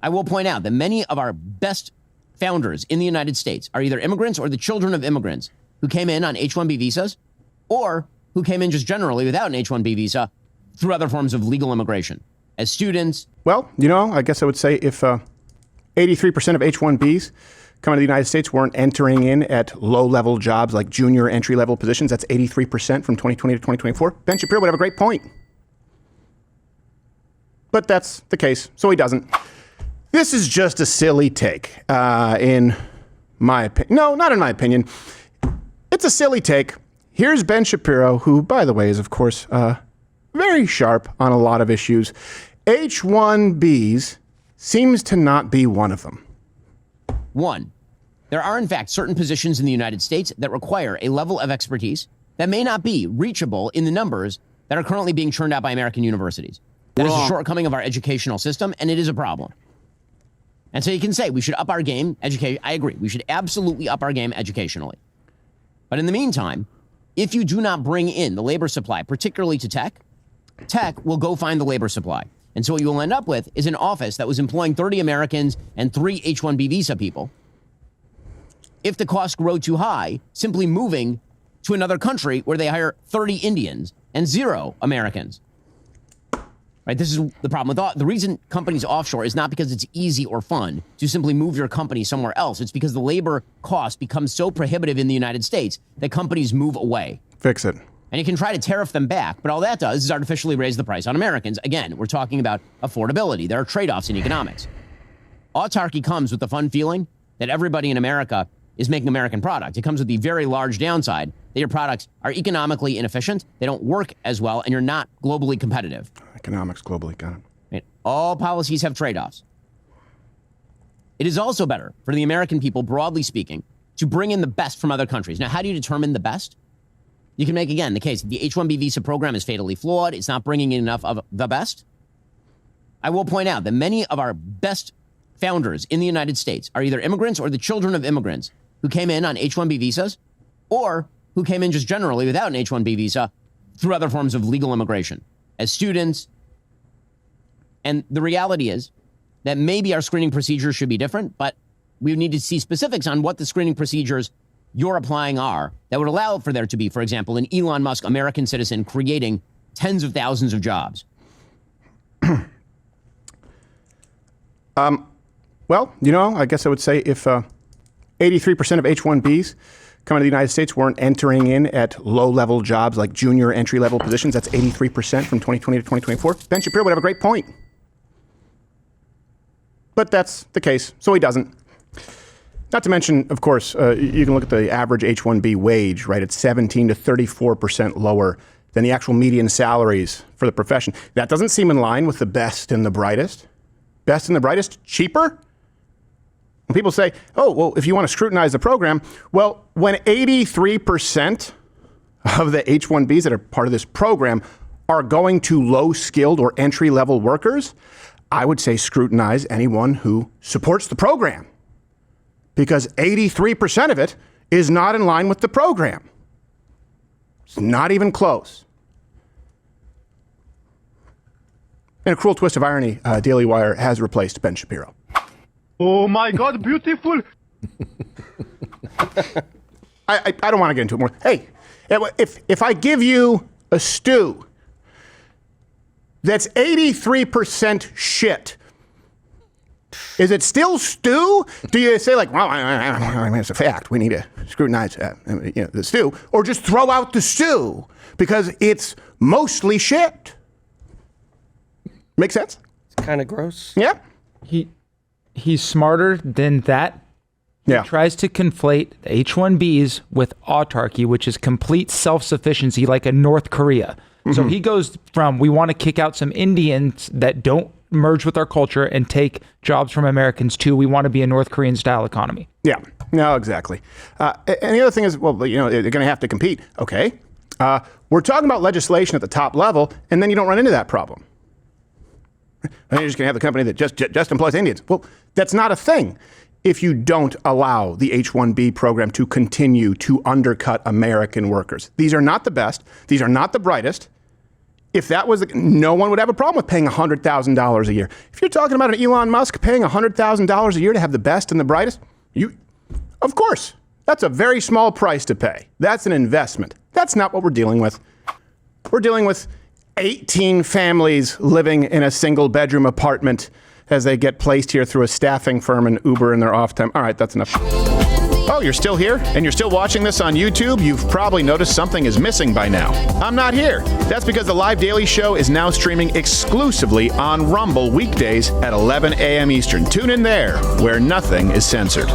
I will point out that many of our best founders in the United States are either immigrants or the children of immigrants who came in on H-1B visas or who came in just generally without an H-1B visa through other forms of legal immigration as students. Well, I guess I would say if 83% of H-1Bs coming to the United States weren't entering in at low-level jobs like junior entry-level positions, that's 83% from 2020 to 2024. Ben Shapiro would have a great point. But that's the case, so he doesn't. This is just a silly take, in my opinion. No, not in my opinion. It's a silly take. Here's Ben Shapiro, who, by the way, is, of course, very sharp on a lot of issues. H-1Bs seems to not be one of them. One, there are, in fact, certain positions in the United States that require a level of expertise that may not be reachable in the numbers that are currently being churned out by American universities. That is a shortcoming of our educational system, and it is a problem. And so you can say we should up our game. I agree. We should absolutely up our game educationally. But in the meantime, if you do not bring in the labor supply, particularly to tech, tech will go find the labor supply. And so what you will end up with is an office that was employing 30 Americans and 3 H-1B visa people. If the costs grow too high, simply moving to another country where they hire 30 Indians and 0 Americans. Right? This is the problem with the reason companies offshore is not because it's easy or fun to simply move your company somewhere else. It's because the labor cost becomes so prohibitive in the United States that companies move away. Fix it. And you can try to tariff them back, but all that does is artificially raise the price on Americans. Again, we're talking about affordability. There are trade-offs in economics. Autarky comes with the fun feeling that everybody in America is making American product. It comes with the very large downside that your products are economically inefficient, they don't work as well, and you're not globally competitive. Economics globally, got it. Right? All policies have trade-offs. It is also better for the American people, broadly speaking, to bring in the best from other countries. Now, how do you determine the best? You can make, again, the case that the H-1B visa program is fatally flawed. It's not bringing in enough of the best. I will point out that many of our best founders in the United States are either immigrants or the children of immigrants who came in on H-1B visas or who came in just generally without an H-1B visa through other forms of legal immigration as students. And the reality is that maybe our screening procedures should be different, but we need to see specifics on what the screening procedures you're applying are that would allow for there to be, for example, an Elon Musk American citizen creating tens of thousands of jobs. Well, I guess I would say if 83% of H-1Bs coming to the United States weren't entering in at low-level jobs like junior entry-level positions, that's 83% from 2020 to 2024. Ben Shapiro would have a great point. But that's the case, so he doesn't. Not to mention, of course, you can look at the average H-1B wage, right? It's 17 to 34% lower than the actual median salaries for the profession. That doesn't seem in line with the best and the brightest. Best and the brightest, cheaper? When people say, oh, well, if you want to scrutinize the program, well, when 83% of the H-1Bs that are part of this program are going to low-skilled or entry-level workers, I would say scrutinize anyone who supports the program. Because 83% of it is not in line with the program. It's not even close. In a cruel twist of irony, Daily Wire has replaced Ben Shapiro. Oh my God, beautiful. I don't want to get into it more. Hey, if I give you a stew that's 83% shit, is it still stew? Do you say like, well, I mean, it's a fact. We need to scrutinize the stew, or just throw out the stew because it's mostly shit? Make sense? It's kind of gross. Yeah. He's smarter than that. Yeah. He tries to conflate the H-1Bs with autarky, which is complete self-sufficiency, like in North Korea. Mm-hmm. So he goes from, we want to kick out some Indians that don't merge with our culture and take jobs from Americans, to we want to be a North Korean style economy. Yeah, no, exactly. And the other thing is, well, they're going to have to compete. Okay. We're talking about legislation at the top level, and then you don't run into that problem. And you're just going to have the company that just employs Indians. Well, that's not a thing if you don't allow the H-1B program to continue to undercut American workers. These are not the best. These are not the brightest. if that was, no one would have a problem with paying $100,000 a year. If you're talking about an Elon Musk paying $100,000 a year to have the best and the brightest, of course, that's a very small price to pay. That's an investment. That's not what we're dealing with. We're dealing with 18 families living in a single bedroom apartment as they get placed here through a staffing firm and Uber in their off time. All right, that's enough. Oh, you're still here? And you're still watching this on YouTube? You've probably noticed something is missing by now. I'm not here. That's because the Live Daily Show is now streaming exclusively on Rumble weekdays at 11 a.m. Eastern. Tune in there, where nothing is censored.